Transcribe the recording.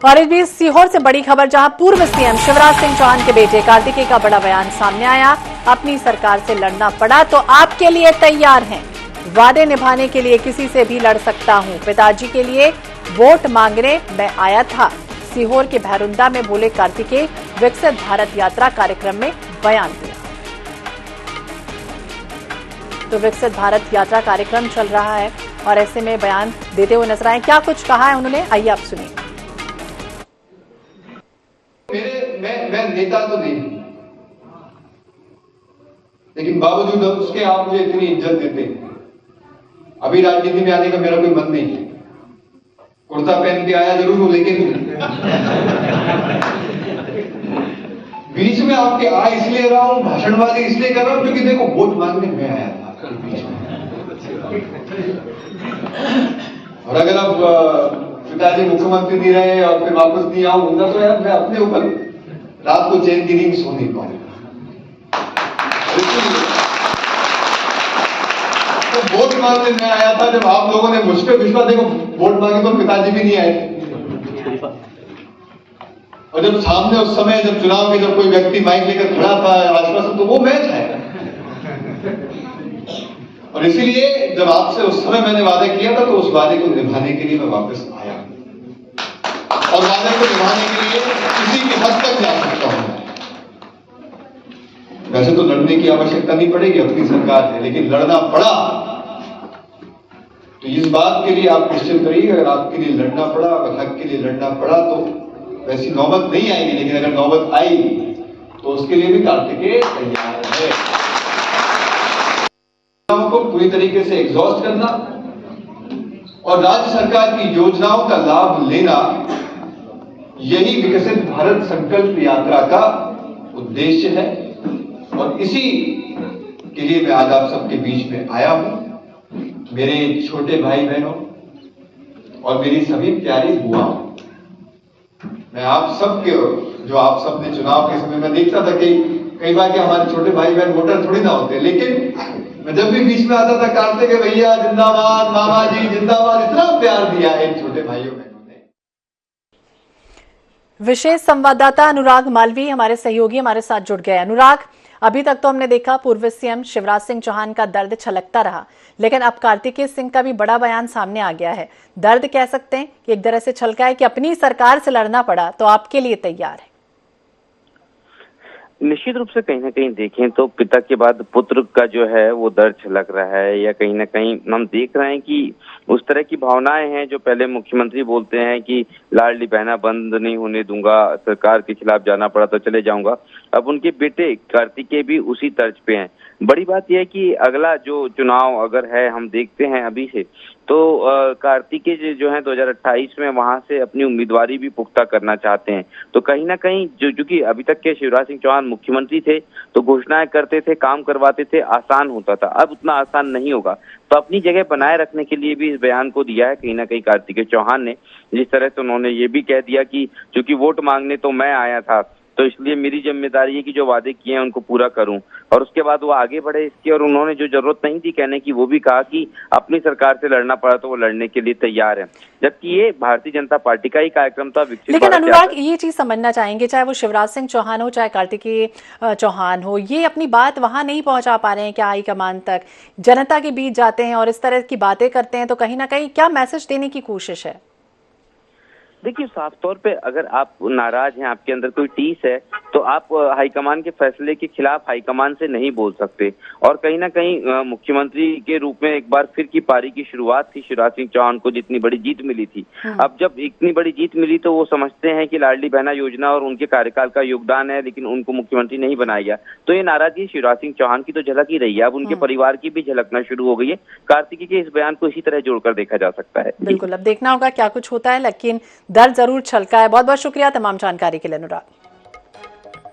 और इस बीच सीहोर से बड़ी खबर, जहां पूर्व सीएम शिवराज सिंह चौहान के बेटे कार्तिकेय का बड़ा बयान सामने आया। अपनी सरकार से लड़ना पड़ा तो आपके लिए तैयार हैं, वादे निभाने के लिए किसी से भी लड़ सकता हूं, पिताजी के लिए वोट मांगने मैं आया था। सीहोर के भैरुंदा में बोले कार्तिकेय, विकसित भारत यात्रा कार्यक्रम में बयान दिया। तो विकसित भारत यात्रा कार्यक्रम चल रहा है और ऐसे में बयान देते हुए नजर आए। क्या कुछ कहा है उन्होंने, आइए आप सुनिए। मैं नेता तो नहीं, लेकिन बावजूद उसके आप मुझे इतनी इज्जत देते हैं। अभी राजनीति में आने का मेरा कोई मन नहीं है। कुर्ता पहन के आया जरूर हूं, लेकिन बीच में आपके आ इसलिए रहा हूं, भाषणबाजी इसलिए कर रहा हूं क्योंकि देखो वोट मांगने मैं आया था कल बीच में। और अगर अब पिताजी मुख्यमंत्री नहीं रहे और फिर वापस नहीं आऊंगा तो यार मैं अपने ऊपर रात को चैन की नींद सो नहीं पाऊंगा। तो वोट मांगने मैं आया था। जब आप लोगों ने मुझ पर विश्वास, देखो वोट मांगे तो पिताजी भी नहीं आए, और जब सामने उस समय जब चुनाव के जब कोई व्यक्ति माइक लेकर खड़ा था आश्वासन, तो वो मैं था। और इसीलिए जब आपसे उस समय मैंने वादा किया था तो उस वादे को निभाने के लिए मैं वापस आया, और वादे को निभाने के लिए किसी की हद तक जा सकता हूं। वैसे तो लड़ने की आवश्यकता नहीं पड़ेगी, अपनी सरकार है, लेकिन लड़ना पड़ा तो इस बात के लिए आप निश्चित करिए, अगर आपके लिए लड़ना पड़ा, अगर हक के लिए लड़ना पड़ा तो वैसी नौबत नहीं आएगी, लेकिन अगर नौबत आई तो उसके लिए भी कार्तिकेय तैयार है। को पूरी तरीके से एग्जॉस्ट करना और राज्य सरकार की योजनाओं का लाभ लेना, यही विकसित भारत संकल्प यात्रा का उद्देश्य है। और इसी के लिए मैं आज आप सबके बीच में आया हूं। मेरे छोटे भाई बहनों और मेरी सभी प्यारी बुआओं, मैं आप सबके, जो आप सबने चुनाव के समय में देखता था कि कई बार के हमारे छोटे भाई बहन वोटर थोड़ी ना होते, लेकिन मैं जब भी बीच में आता था कार्तिकेय भैया जिंदाबाद, मामा जी जिंदाबाद, इतना प्यार दिया है छोटे भाइयों बहनों ने। विशेष संवाददाता अनुराग मालवी हमारे सहयोगी हमारे साथ जुड़ गए। अनुराग, अभी तक तो हमने देखा पूर्व सीएम शिवराज सिंह चौहान का दर्द छलकता रहा, लेकिन अब कार्तिकेय सिंह का भी बड़ा बयान सामने आ गया है। दर्द कह सकते हैं कि एक तरह से छलका है कि अपनी सरकार से लड़ना पड़ा तो आपके लिए तैयार है। निश्चित रूप से कहीं ना कहीं देखें तो पिता के बाद पुत्र का जो है वो दर्द छलक रहा है, या कहीं ना कहीं हम देख रहे हैं कि उस तरह की भावनाएं हैं जो पहले मुख्यमंत्री बोलते हैं कि लाडली बहना बंद नहीं होने दूंगा, सरकार के खिलाफ जाना पड़ा तो चले जाऊंगा। अब उनके बेटे कार्तिकेय भी उसी तर्ज पे हैं। बड़ी बात यह है कि अगला जो चुनाव अगर है, हम देखते हैं अभी से, तो कार्तिकेय जो है 2028 में वहां से अपनी उम्मीदवारी भी पुख्ता करना चाहते हैं। तो कहीं ना कहीं जो कि अभी तक के शिवराज सिंह चौहान मुख्यमंत्री थे तो घोषणाएं करते थे, काम करवाते थे, आसान होता था, अब उतना आसान नहीं होगा। तो अपनी जगह बनाए रखने के लिए भी इस बयान को दिया है कहीं ना कहीं कार्तिकेय चौहान ने। जिस तरह से उन्होंने ये भी कह दिया कि चूंकि वोट मांगने तो मैं आया था, तो इसलिए मेरी जिम्मेदारी है कि जो वादे किए हैं उनको पूरा करूं। और उसके बाद वो आगे बढ़े इसकी, और उन्होंने जो जरूरत नहीं थी कहने की वो भी कहा कि अपनी सरकार से लड़ना पड़ा तो वो लड़ने के लिए तैयार है। जबकि ये भारतीय जनता पार्टी का ही कार्यक्रम था विकसित। लेकिन अनुराग, ये चीज समझना चाहेंगे, चाहे वो शिवराज सिंह चौहान हो चाहे कार्तिकेय चौहान हो, ये अपनी बात वहां नहीं पहुंचा पा रहे हैं क्या हाईकमान तक? जनता के बीच जाते हैं और इस तरह की बातें करते हैं, तो कहीं ना कहीं क्या मैसेज देने की कोशिश है? देखिए, साफ तौर पे अगर आप नाराज हैं, आपके अंदर कोई टीस है, तो आप हाईकमान के फैसले के खिलाफ हाईकमान से नहीं बोल सकते। और कहीं ना कहीं मुख्यमंत्री के रूप में एक बार फिर की पारी की शुरुआत थी शिवराज सिंह चौहान को, जितनी बड़ी जीत मिली थी। अब जब इतनी बड़ी जीत मिली तो वो समझते हैं कि लाडली बहना योजना और उनके कार्यकाल का योगदान है, लेकिन उनको मुख्यमंत्री नहीं बनाया गया। तो ये नाराजगी शिवराज सिंह चौहान की तो झलक ही रही है, अब उनके परिवार की भी झलकना शुरू हो गई है। कार्तिकेय के इस बयान को इसी तरह जोड़कर देखा जा सकता है। बिल्कुल, अब देखना होगा क्या कुछ होता है, लेकिन दर्द जरूर छलका है। बहुत बहुत शुक्रिया तमाम जानकारी के लिए अनुराग।